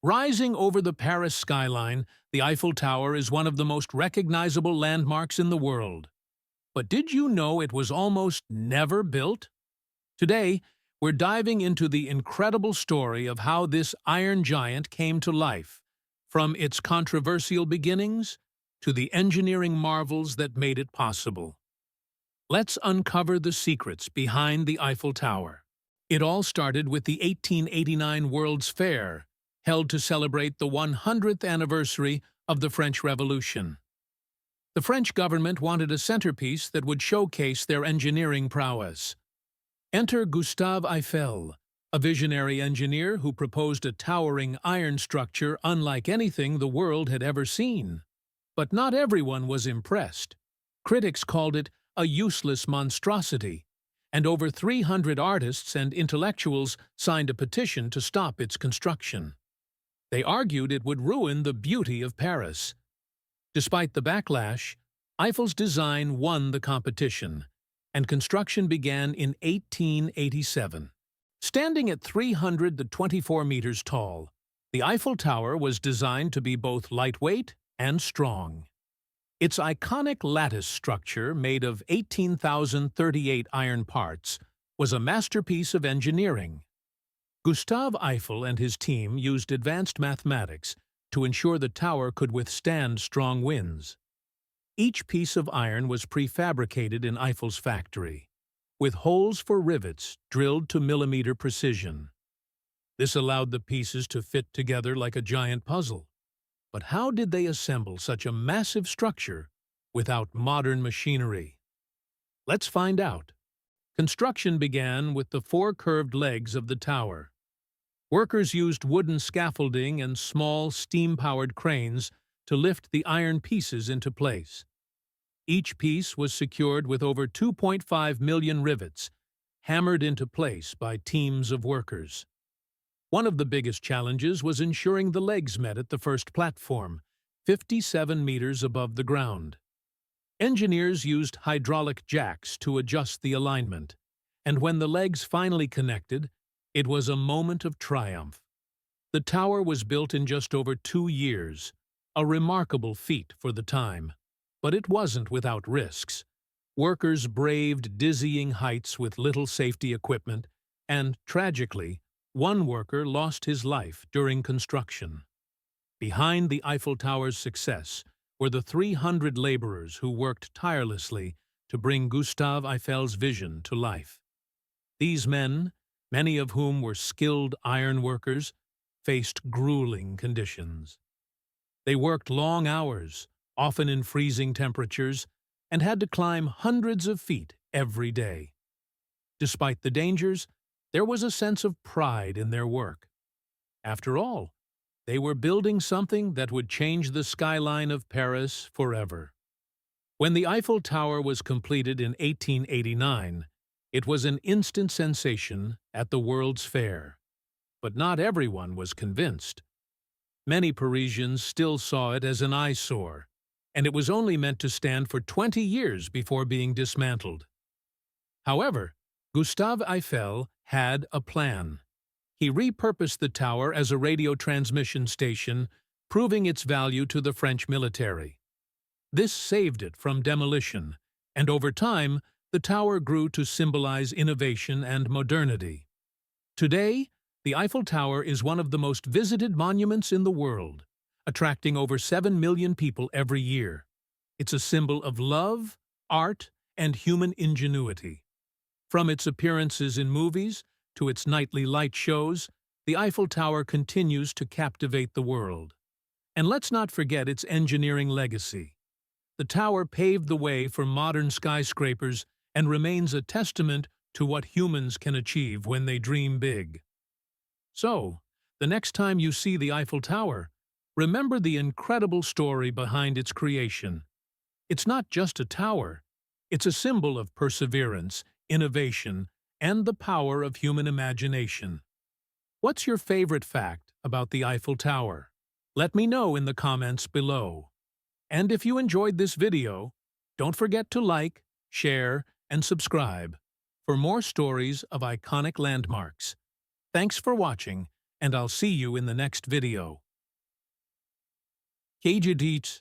Rising over the Paris skyline, the Eiffel Tower is one of the most recognizable landmarks in the world. But did you know it was almost never built? Today, we're diving into the incredible story of how this iron giant came to life, from its controversial beginnings to the engineering marvels that made it possible. Let's uncover the secrets behind the Eiffel Tower. It all started with the 1889 World's Fair, held to celebrate the 100th anniversary of the French Revolution. The French government wanted a centerpiece that would showcase their engineering prowess. Enter Gustave Eiffel, a visionary engineer who proposed a towering iron structure unlike anything the world had ever seen. But not everyone was impressed. Critics called it a useless monstrosity, and over 300 artists and intellectuals signed a petition to stop its construction. They argued it would ruin the beauty of Paris. Despite the backlash, Eiffel's design won the competition, and construction began in 1887. Standing at 324 meters tall, the Eiffel Tower was designed to be both lightweight and strong. Its iconic lattice structure, made of 18,038 iron parts, was a masterpiece of engineering. Gustave Eiffel and his team used advanced mathematics to ensure the tower could withstand strong winds. Each piece of iron was prefabricated in Eiffel's factory, with holes for rivets drilled to millimeter precision. This allowed the pieces to fit together like a giant puzzle. But how did they assemble such a massive structure without modern machinery? Let's find out. Construction began with the four curved legs of the tower. Workers used wooden scaffolding and small steam-powered cranes to lift the iron pieces into place. Each piece was secured with over 2.5 million rivets, hammered into place by teams of workers. One of the biggest challenges was ensuring the legs met at the first platform, 57 meters above the ground. Engineers used hydraulic jacks to adjust the alignment, and when the legs finally connected, it was a moment of triumph. The tower was built in just over 2 years, a remarkable feat for the time. But it wasn't without risks. Workers braved dizzying heights with little safety equipment, and, tragically, one worker lost his life during construction. Behind the Eiffel Tower's success were the 300 laborers who worked tirelessly to bring Gustave Eiffel's vision to life. These men, many of whom were skilled iron workers, faced grueling conditions. They worked long hours, often in freezing temperatures, and had to climb hundreds of feet every day. Despite the dangers, there was a sense of pride in their work. After all, they were building something that would change the skyline of Paris forever. When the Eiffel Tower was completed in 1889, it was an instant sensation at the World's Fair. But not everyone was convinced. Many Parisians still saw it as an eyesore, and it was only meant to stand for 20 years before being dismantled. However, Gustave Eiffel had a plan. He repurposed the tower as a radio transmission station, proving its value to the French military. This saved it from demolition, and over time, the tower grew to symbolize innovation and modernity. Today, the Eiffel Tower is one of the most visited monuments in the world, attracting over 7 million people every year. It's a symbol of love, art, and human ingenuity. From its appearances in movies to its nightly light shows, the Eiffel Tower continues to captivate the world. And let's not forget its engineering legacy. The tower paved the way for modern skyscrapers and remains a testament to what humans can achieve when they dream big. So, the next time you see the Eiffel Tower, remember the incredible story behind its creation. It's not just a tower. It's a symbol of perseverance, innovation, and the power of human imagination. What's your favorite fact about the Eiffel Tower? Let me know in the comments below. And if you enjoyed this video, don't forget to like, share, and subscribe for more stories of iconic landmarks. Thanks for watching, and I'll see you in the next video. Kejidits